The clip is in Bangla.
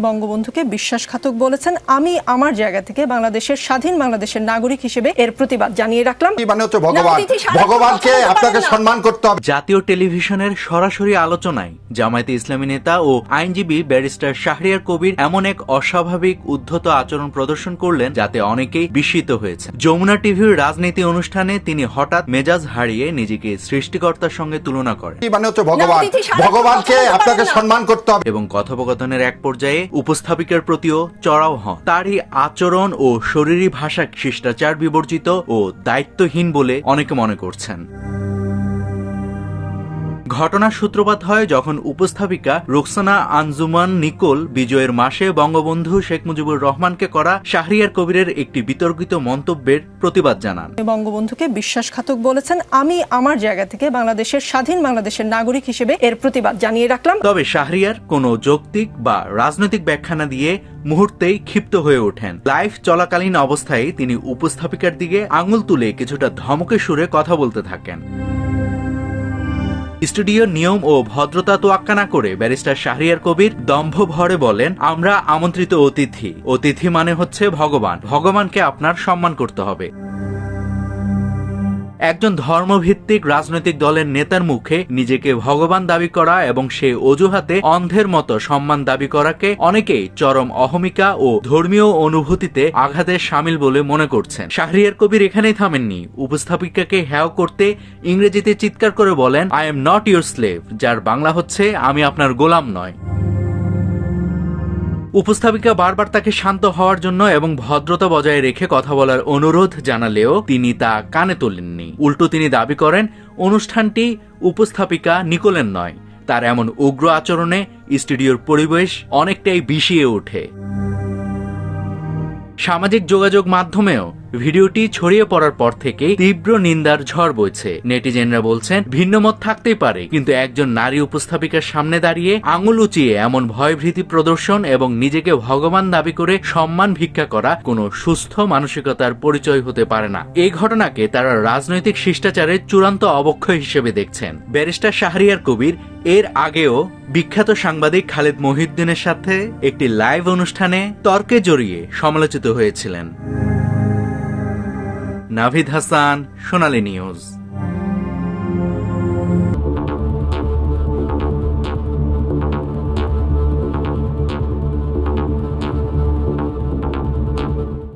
বঙ্গবন্ধুকে বিশ্বাসঘাতক বলেছেন। আমি আমার জায়গা থেকে বাংলাদেশের স্বাধীন বাংলাদেশের নাগরিক হিসেবে এর প্রতিবাদ জানিয়ে রাখলাম। ভগবানকে আপনাকে সম্মান করতে হবে। জাতীয় টেলিভিশনের সরাসরি আলোচনায় জামায়াতে ইসলামী নেতা ও আইনজীবী ব্যারিস্টার শাহরিয়ার কবির এমন এক অস্বাভাবিক উদ্ধত আচরণ প্রদর্শন করলেন যাতে অনেকেই বিস্মিত হয়েছে। যমুনা টিভির রাজনীতি অনুষ্ঠানে তিনি হঠাৎ মেজাজ হারিয়ে নিজেকে সৃষ্টিকর্তার সঙ্গে তুলনা করেন। ভগবানকে আপনাকে সম্মান করতে হবে এবং কথোপকথনের এক পর্যায়ে উপস্থাপিকার প্রতিও চড়াও হন। তারই আচরণ ও শরীরী ভাষা শিষ্টাচার বিবর্জিত ও দায়িত্বহীন বলে অনেকে মনে করছেন। ঘটনার সূত্রপাত হয় যখন উপস্থাপিকা রোকসানা আঞ্জুমান নিকোল বিজয়ের মাসে বঙ্গবন্ধু শেখ মুজিবুর রহমানকে করা শাহরিয়ার কবিরের একটি বিতর্কিত মন্তব্যের প্রতিবাদ জানান। বঙ্গবন্ধুকে বিশ্বাসঘাতক বলেছেন। আমি আমার জায়গা থেকে বাংলাদেশের স্বাধীন বাংলাদেশের নাগরিক হিসেবে এর প্রতিবাদ জানিয়ে রাখলাম। তবে শাহরিয়ার কোনো যৌক্তিক বা রাজনৈতিক ব্যাখ্যা না দিয়ে মুহূর্তেই ক্ষিপ্ত হয়ে ওঠেন। লাইভ চলাকালীন অবস্থায় তিনি উপস্থাপিকার দিকে আঙুল তুলে কিছুটা ধমকে সুরে কথা বলতে থাকেন। স্টুডিওর নিয়ম ও ভদ্রতা তোয়াক্কা না করে ব্যারিস্টার শাহরিয়ার কবির দম্ভ ভরে বলেন, আমরা আমন্ত্রিত অতিথি। অতিথি মানে হচ্ছে ভগবান। ভগবানকে আপনার সম্মান করতে হবে। একজন ধর্মভিত্তিক রাজনৈতিক দলের নেতার মুখে নিজেকে ভগবান দাবি করা এবং সেই অজুহাতে অন্ধের মতো সম্মান দাবি করাকে অনেকেই চরম অহমিকা ও ধর্মীয় অনুভূতিতে আঘাতের শামিল বলে মনে করছেন। শাহরিয়ার কবির এখানেই থামেননি। উপস্থাপিকাকে হেয় করতে ইংরেজিতে চিৎকার করে বলেন, I am not your slave, যার বাংলা হচ্ছে আমি আপনার গোলাম নয়। উপস্থাপিকা বারবার তাকে শান্ত হওয়ার জন্য এবং ভদ্রতা বজায় রেখে কথা বলার অনুরোধ জানালেও তিনি তা কানে তোলেননি। উল্টো তিনি দাবি করেন অনুষ্ঠানটি উপস্থাপিকা নিকোলের নয়। তার এমন উগ্র আচরণে স্টুডিওর পরিবেশ অনেকটাই বিষিয়ে ওঠে। সামাজিক যোগাযোগ মাধ্যমেও ভিডিওটি ছড়িয়ে পড়ার পর থেকে তীব্র নিন্দার ঝড় বইছে। নেটিজেনরা বলছেন, ভিন্নমত থাকতেই পারে, কিন্তু একজন নারী উপস্থাপিকার সামনে দাঁড়িয়ে আঙুল উঁচিয়ে এমন ভয়ভীতি প্রদর্শন এবং নিজেকে ভগবান দাবি করে সম্মান ভিক্ষা করা কোনো সুস্থ মানসিকতার পরিচয় হতে পারে না। এই ঘটনাকে তারা রাজনৈতিক শিষ্টাচারের চূড়ান্ত অবক্ষয় হিসেবে দেখছেন। ব্যারিস্টার শাহরিয়ার কবির এর আগেও বিখ্যাত সাংবাদিক খালেদ মহিউদ্দিনের সাথে একটি লাইভ অনুষ্ঠানে তর্কে জড়িয়ে সমালোচিত হয়েছিলেন। নাভিদ হাসান, সোনালী নিউজ।